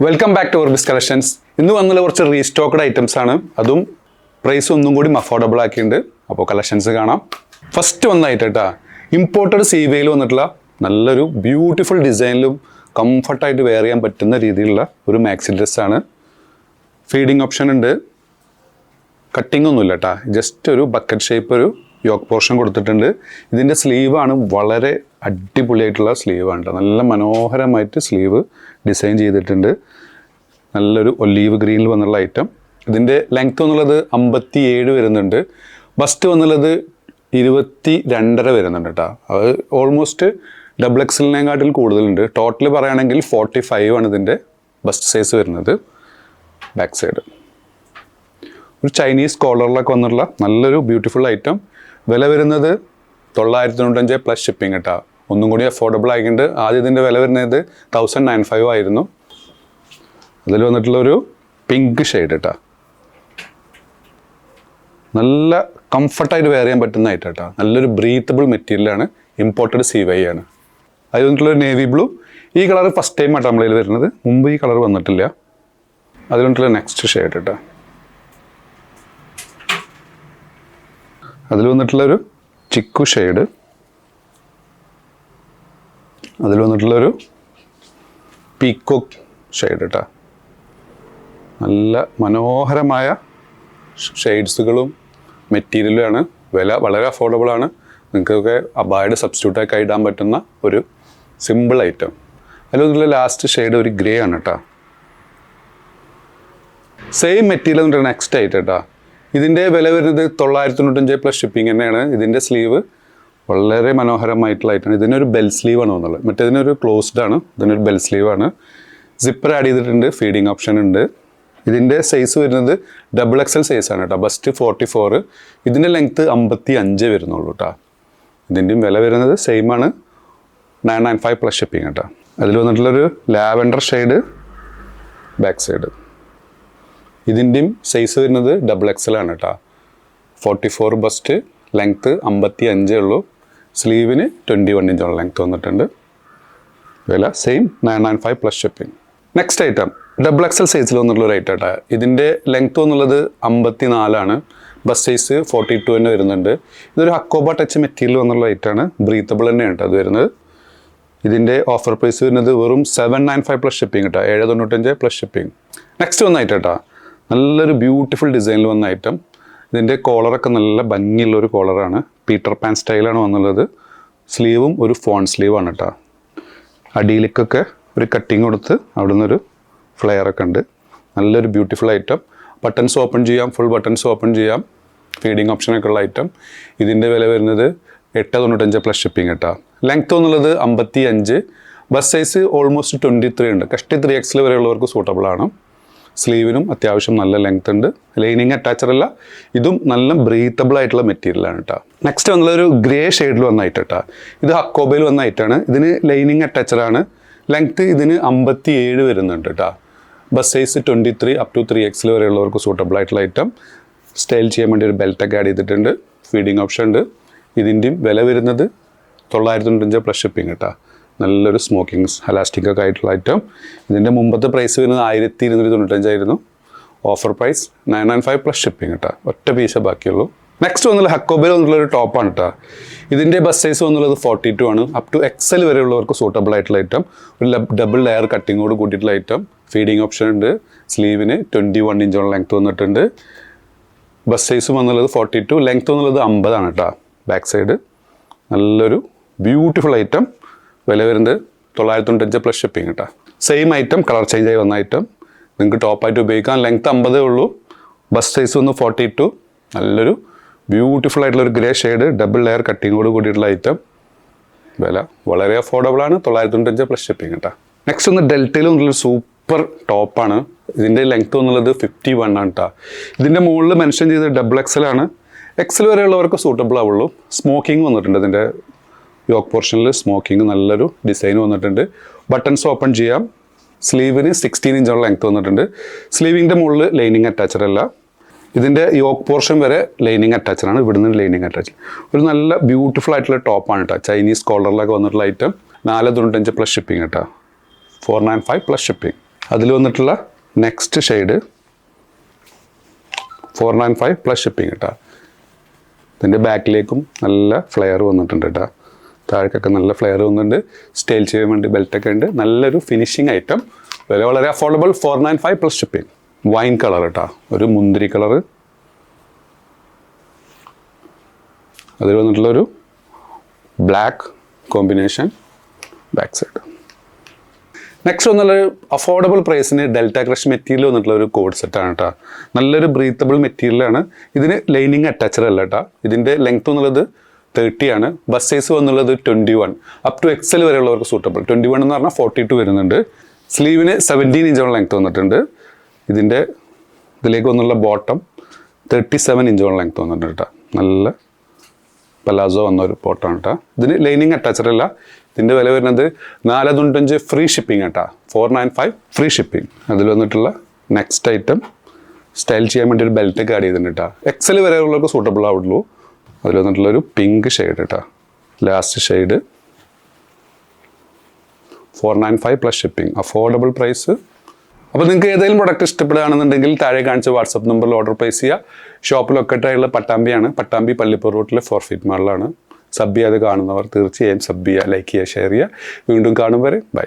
Welcome back to Orbis collections. ഇന്ന് വന്നുള്ള കുറച്ച് റീസ്റ്റോക്ക്ഡ് ഐറ്റംസ് ആണ്, അതും പ്രൈസ് ഒന്നും കൂടി അഫോർഡബിൾ ആക്കിയിട്ടുണ്ട്. അപ്പോൾ കളക്ഷൻസ് കാണാം. ഫസ്റ്റ് വന്നായിട്ട് കേട്ടാ, ഇമ്പോർട്ടഡ് സീവയിൽ വന്നിട്ടുള്ള നല്ലൊരു ബ്യൂട്ടിഫുൾ ഡിസൈനിലും കംഫർട്ടായിട്ട് വെയർ ചെയ്യാൻ പറ്റുന്ന രീതിയിലുള്ള ഒരു മാക്സി ഡ്രസ്സാണ്. ഫീഡിങ് ഓപ്ഷൻ ഉണ്ട്, കട്ടിംഗ് ഒന്നുമില്ല കേട്ടാ, ജസ്റ്റ് ഒരു ബക്കറ്റ് ഷേപ്പ് ഒരു യോക്ക് പോർഷൻ കൊടുത്തിട്ടുണ്ട്. ഇതിൻ്റെ സ്ലീവാണ് വളരെ അടിപൊളിയായിട്ടുള്ള സ്ലീവാണ് കേട്ടോ, നല്ല മനോഹരമായിട്ട് സ്ലീവ് ഡിസൈൻ ചെയ്തിട്ടുണ്ട്. നല്ലൊരു ഒലീവ് ഗ്രീനിൽ വന്നുള്ള ഐറ്റം. ഇതിൻ്റെ ലെങ്ത്ത് എന്നുള്ളത് 57 വരുന്നുണ്ട്. ബസ്റ്റ് വന്നുള്ളത് 22.5 വരുന്നുണ്ട് കേട്ടോ. അത് ഓൾമോസ്റ്റ് ഡബിൾ എക്സലിനെക്കാട്ടിൽ കൂടുതലുണ്ട്. ടോട്ടൽ പറയുകയാണെങ്കിൽ 45 ആണ് ഇതിൻ്റെ ബസ്റ്റ് സൈസ് വരുന്നത്. ബാക്ക് സൈഡ് ഒരു ചൈനീസ് കോളറിലൊക്കെ വന്നിട്ടുള്ള നല്ലൊരു ബ്യൂട്ടിഫുൾ ഐറ്റം. വില വരുന്നത് 995 പ്ലസ് ഷിപ്പിംഗ് കേട്ടോ. ഒന്നും കൂടി അഫോർഡബിൾ ആയിട്ടുണ്ട്. ആദ്യം ഇതിൻ്റെ വില വരുന്നത് 1095 ആയിരുന്നു. അതിൽ വന്നിട്ടുള്ളൊരു പിങ്ക് ഷെയ്ഡ് കേട്ടോ, നല്ല കംഫർട്ടായിട്ട് വെയർ ചെയ്യാൻ പറ്റുന്ന ഐറ്റം കേട്ടോ. നല്ലൊരു ബ്രീത്തബിൾ മെറ്റീരിയലാണ്, ഇമ്പോർട്ടഡ് CY ആണ്. അതിൽ വന്നിട്ടുള്ളൊരു നേവി ബ്ലൂ. ഈ കളർ ഫസ്റ്റ് ടൈം ആട്ടോ നമ്മളതിൽ വരുന്നത്, മുമ്പ് ഈ കളർ വന്നിട്ടില്ല. അതിൽ വന്നിട്ടുള്ള നെക്സ്റ്റ് ഷെയ്ഡ് കേട്ടോ, അതിൽ വന്നിട്ടുള്ളൊരു ചിക്കു ഷെയ്ഡ്. അതിൽ വന്നിട്ടുള്ളൊരു പീക്കോക്ക് ഷെയ്ഡ് കേട്ടോ. നല്ല മനോഹരമായ ഷെയ്ഡ്സുകളും മെറ്റീരിയലുമാണ്. വില വളരെ അഫോർഡബിളാണ്. നിങ്ങൾക്കൊക്കെ അബായുടെ സബ്സ്റ്റിറ്റ്യൂട്ടൊക്കെ ഇടാൻ പറ്റുന്ന ഒരു സിമ്പിൾ ഐറ്റം. അതിൽ വന്നിട്ടുള്ള ലാസ്റ്റ് ഷെയ്ഡ് ഒരു ഗ്രേ ആണ് കേട്ടോ. സെയിം മെറ്റീരിയൽ വന്നിട്ട് നെക്സ്റ്റ് ഐറ്റം കേട്ടോ. ഇതിൻ്റെ വില വരുന്നത് 995 പ്ലസ് ഷിപ്പിംഗ് തന്നെയാണ്. ഇതിൻ്റെ സ്ലീവ് വളരെ മനോഹരമായിട്ടുള്ള ഐറ്റമാണ്. ഇതിനൊരു ബെൽ സ്ലീവാണ് വന്നുള്ളത്, മറ്റേതിനൊരു ക്ലോസ്ഡ് ആണ്, ഇതിനൊരു ബെൽ സ്ലീവാണ്. സിപ്പർ ആഡ് ചെയ്തിട്ടുണ്ട്, ഫീഡിങ് ഓപ്ഷൻ ഉണ്ട്. ഇതിൻ്റെ സൈസ് വരുന്നത് ഡബിൾ XL സൈസാണ് കേട്ടോ. ബസ്റ്റ് 44, ഇതിൻ്റെ ലെങ്ത്ത് 55 വരുന്നുള്ളൂ കേട്ടോ. ഇതിൻ്റെയും വില വരുന്നത് സെയിം ആണ്, 995 പ്ലസ് ഷിപ്പിംഗ് കേട്ടോ. അതിൽ വന്നിട്ടുള്ളൊരു ലാവൻഡർ ഷെയ്ഡ് ബാക്ക് സൈഡ്. ഇതിൻ്റെയും സൈസ് വരുന്നത് ഡബിൾ XL ആണ് കേട്ടോ. 44 ബസ്റ്റ്, ലെങ്ത്ത് 55 ഉള്ളൂ. സ്ലീവിന് 21 ഇഞ്ചോളം ലെങ്ത്ത് വന്നിട്ടുണ്ട്. വില same 995 plus shipping. Next item double XL സൈസിൽ വന്നിട്ടുള്ള ഒരു ഐറ്റം കേട്ടോ. ഇതിൻ്റെ ലെങ്ത്ത് വന്നുള്ളത് 54 ആണ്. ബസ് സൈസ് 42 തന്നെ വരുന്നുണ്ട്. ഇതൊരു ഹക്കോബ ടച്ച് മെറ്റീരിയൽ വന്നുള്ള ഐറ്റമാണ്, ബ്രീത്തബിൾ തന്നെയാണ് കേട്ടോ അത് വരുന്നത്. ഇതിൻ്റെ ഓഫർ പ്രൈസ് വരുന്നത് വെറും 795 പ്ലസ് ഷിപ്പിംഗ് കേട്ടോ, 795 പ്ലസ് ഷിപ്പിംഗ്. നെക്സ്റ്റ് വന്ന ഐറ്റം കേട്ടോ, നല്ലൊരു ബ്യൂട്ടിഫുൾ ഡിസൈനിൽ വന്ന ഐറ്റം. ഇതിൻ്റെ കോളറൊക്കെ നല്ല ഭംഗിയുള്ളൊരു കോളറാണ്, പീറ്റർ പാൻ സ്റ്റൈലാണ് വന്നുള്ളത്. സ്ലീവും ഒരു ഫോൺ സ്ലീവാണ് കേട്ടോ. അടിയിലേക്കൊക്കെ ഒരു കട്ടിങ് കൊടുത്ത് അവിടെ നിന്നൊരു ഫ്ലെയറൊക്കെ ഉണ്ട്. നല്ലൊരു ബ്യൂട്ടിഫുൾ ഐറ്റം. ബട്ടൺസ് ഓപ്പൺ ചെയ്യാം, ഫുൾ ബട്ടൺസ് ഓപ്പൺ ചെയ്യാം, ഫീഡിങ് ഓപ്ഷനൊക്കെ ഉള്ള ഐറ്റം. ഇതിൻ്റെ വില വരുന്നത് 895 പ്ലസ് ഷിപ്പിംഗ് കേട്ടോ. ലെങ്ത്ത് എന്നുള്ളത് 55. ബസ് സൈസ് ഓൾമോസ്റ്റ് 23 ഉണ്ട്. കഷ്ടി 3XL വരെയുള്ളവർക്ക് സൂട്ടബിൾ ആണ്. സ്ലീവിനും അത്യാവശ്യം നല്ല ലെങ്ത് ഉണ്ട്. ലൈനിങ് അറ്റാച്ചർ അല്ല, ഇതും നല്ല ബ്രീത്തബിൾ ആയിട്ടുള്ള മെറ്റീരിയലാണ് കേട്ടോ. നെക്സ്റ്റ് വന്നുള്ളൊരു ഗ്രേ ഷെയ്ഡിൽ വന്ന ഐറ്റം കേട്ടോ. ഇത് ഹക്കോബയിൽ വന്ന ഐറ്റമാണ്. ഇതിന് ലൈനിങ് അറ്റാച്ചറാണ്. ലെങ്ത്ത് ഇതിന് 57 വരുന്നുണ്ട് കേട്ടോ. Bust size 23 up to 3XL വരെയുള്ളവർക്ക് സൂട്ടബിൾ ആയിട്ടുള്ള ഐറ്റം. സ്റ്റൈൽ ചെയ്യാൻ വേണ്ടി ഒരു ബെൽറ്റൊക്കെ ആഡ് ചെയ്തിട്ടുണ്ട്, ഫീഡിങ് ഓപ്ഷൻ ഉണ്ട്. ഇതിൻ്റെയും വില വരുന്നത് 995 പ്ലസ് ഷിപ്പിംഗ് കേട്ടോ. നല്ലൊരു സ്മോക്കിംഗ് എലാസ്റ്റിക് ഒക്കെ ആയിട്ടുള്ള ഐറ്റം. ഇതിൻ്റെ മുമ്പത്തെ പ്രൈസ് വരുന്നത് 1295 ആയിരുന്നു. ഓഫർ പ്രൈസ് 995 പ്ലസ് ഷിപ്പിംഗ് കേട്ടോ. ഒറ്റ പീസേ ബാക്കിയുള്ളൂ. നെക്സ്റ്റ് വന്നുള്ള ഹക്കോബയിൽ വന്നിട്ടുള്ളൊരു ടോപ്പാണ് കേട്ടോ. ഇതിൻ്റെ ബസ് സൈസ് വന്നുള്ളത് 42 ആണ്. അപ് ടു XL വരെയുള്ളവർക്ക് സൂട്ടബിൾ ആയിട്ടുള്ള ഐറ്റം. ഒരു ഡബിൾ ലെയർ കട്ടിങ്ങോട് കൂട്ടിയിട്ടുള്ള ഐറ്റം. ഫീഡിങ് ഓപ്ഷൻ ഉണ്ട്. സ്ലീവിന് 21 ഇഞ്ചോളം ലെങ്ത്ത് വന്നിട്ടുണ്ട്. ബസ് സൈസ് വന്നുള്ളത് 42, ലെങ്ത്ത് വന്നുള്ളത് 50 ആണ് കേട്ടോ. ബാക്ക് സൈഡ് നല്ലൊരു ബ്യൂട്ടിഫുൾ ഐറ്റം. വില വരുന്നത് 995 പ്ലസ് ഷിപ്പിംഗ് കേട്ടോ. സെയിം ഐറ്റം, കളർ ചേഞ്ച് ആയി വന്ന ഐറ്റം. നിങ്ങൾക്ക് ടോപ്പായിട്ട് ഉപയോഗിക്കാം. ലെങ്ത്ത് 50 ഉള്ളൂ. ബസ് സൈസ് വന്ന് 42. നല്ലൊരു ബ്യൂട്ടിഫുൾ ആയിട്ടുള്ള ഒരു ഗ്രേ ഷെയ്ഡ്, ഡബിൾ ലെയർ കട്ടിങ്ങോട് കൂടിയിട്ടുള്ള ഐറ്റം. വില വളരെ അഫോർഡബിളാണ്, 995 പ്ലസ് ഷിപ്പിംഗ് കേട്ടോ. നെക്സ്റ്റ് ഒന്ന് ഡെൽറ്റയിൽ വന്നിട്ടുള്ളൊരു സൂപ്പർ ടോപ്പാണ്. ഇതിൻ്റെ ലെങ്ത്ത് വന്നുള്ളത് 51 ആണ് കേട്ടോ. ഇതിൻ്റെ മുകളിൽ മെൻഷൻ ചെയ്ത് ഡബിൾ XL ആണ്. XL വരെയുള്ളവർക്ക് സൂട്ടബിൾ ആവുള്ളൂ. സ്മോക്കിംഗ് വന്നിട്ടുണ്ട്. ഇതിൻ്റെ യോക്ക് പോർഷനിൽ സ്മോക്കിംഗ് നല്ലൊരു ഡിസൈൻ വന്നിട്ടുണ്ട്. ബട്ടൺസ് ഓപ്പൺ ചെയ്യാം. സ്ലീവിന് 16 ഇഞ്ചോളം ലെങ്ത്ത് വന്നിട്ടുണ്ട്. സ്ലീവിൻ്റെ മുകളിൽ ലൈനിങ് അറ്റാച്ചർ അല്ല. ഇതിൻ്റെ യോക്ക് പോർഷൻ വരെ ലൈനിങ് അറ്റാച്ചറാണ്, ഇവിടുന്ന് ലൈനിങ് അറ്റാച്ചർ. ഒരു നല്ല ബ്യൂട്ടിഫുൾ ആയിട്ടുള്ള ടോപ്പാണ് കേട്ടോ. ചൈനീസ് കോളറിലൊക്കെ വന്നിട്ടുള്ള ഐറ്റം. 495 പ്ലസ് ഷിപ്പിംഗ് കേട്ടോ. 495 പ്ലസ് ഷിപ്പിംഗ്. അതിൽ വന്നിട്ടുള്ള നെക്സ്റ്റ് ഷെയ്ഡ് 495 പ്ലസ് ഷിപ്പിംഗ് കേട്ടോ. ഇതിൻ്റെ ബാക്കിലേക്കും നല്ല ഫ്ലെയർ വന്നിട്ടുണ്ട് കേട്ടോ. താഴേക്കൊക്കെ നല്ല ഫ്ലെയർ വന്നിട്ടുണ്ട്. സ്റ്റൈൽ ചെയ്യാൻ വേണ്ടി ബെൽറ്റൊക്കെ ഉണ്ട്. നല്ലൊരു ഫിനിഷിങ് ഐറ്റം. വില വളരെ affordable. 495 plus shipping. Wine colour കേട്ടോ, ഒരു മുന്തിരി കളറ്. അതിൽ വന്നിട്ടുള്ളൊരു black combination back side. Next വന്നുള്ളൊരു അഫോർഡബിൾ പ്രൈസിന് ഡെൽറ്റ ക്രഷ് മെറ്റീരിയൽ വന്നിട്ടുള്ള ഒരു കോഡ് സെറ്റാണ് കേട്ടോ. നല്ലൊരു ബ്രീത്തബിൾ മെറ്റീരിയലാണ്. ഇതിന് ലൈനിങ് അറ്റാച്ചഡ് അല്ല കേട്ടോ. ഇതിൻ്റെ ലെങ്ത് എന്നുള്ളത് 30 ആണ്. ബസ് സൈസ് വന്നുള്ളത് 21 അപ് ടു XL വരെയുള്ളവർക്ക് സൂട്ടബിൾ. 21 എന്ന് പറഞ്ഞാൽ 42 വരുന്നുണ്ട്. സ്ലീവിന് 17 ഇഞ്ചോളം ലെങ്ത് വന്നിട്ടുണ്ട്. ഇതിലേക്ക് വന്നുള്ള ബോട്ടം 37 ഇഞ്ചോളം ലെങ്ത് വന്നിട്ടുണ്ട് കേട്ടോ. നല്ല പലാസോ വന്ന ഒരു ബോട്ടമാണ് കേട്ടോ. ഇതിന് ലൈനിങ് അറ്റാച്ചഡ് അല്ല. ഇതിൻ്റെ വില വരുന്നത് 495 ഫ്രീ ഷിപ്പിംഗ് കേട്ടോ. 495 ഫ്രീ ഷിപ്പിംഗ്. അതിൽ വന്നിട്ടുള്ള നെക്സ്റ്റ് ഐറ്റം സ്റ്റൈൽ ചെയ്യാൻ വേണ്ടി ഒരു ബെൽറ്റൊക്കെ ആഡ് ചെയ്തിട്ടുണ്ട് കേട്ടോ. XL വരെയുള്ളവർക്ക് സൂട്ടബിൾ ആവുള്ളൂ. അതിൽ വന്നിട്ടുള്ളൊരു പിങ്ക് ഷെയ്ഡ് കേട്ടോ. Last shade 495 plus shipping. Affordable price. അപ്പോൾ നിങ്ങൾക്ക് ഏതെങ്കിലും പ്രൊഡക്റ്റ് ഇഷ്ടപ്പെടുകയാണെന്നുണ്ടെങ്കിൽ താഴെ കാണിച്ച വാട്സപ്പ് നമ്പറിൽ ഓർഡർ പ്ലേസ് ചെയ്യുക. ഷോപ്പ് ലൊക്കേറ്റ് ആയുള്ള പട്ടാമ്പിയാണ്. പട്ടാമ്പി പള്ളിപ്പുറ റൂട്ടിലെ 4 ഫീറ്റ് മാളിലാണ്. സബ് ചെയ്യാതെ കാണുന്നവർ തീർച്ചയായും സബ് ചെയ്യുക, ലൈക്ക് ചെയ്യുക, ഷെയർ ചെയ്യുക. വീണ്ടും കാണും വരെ ബൈ.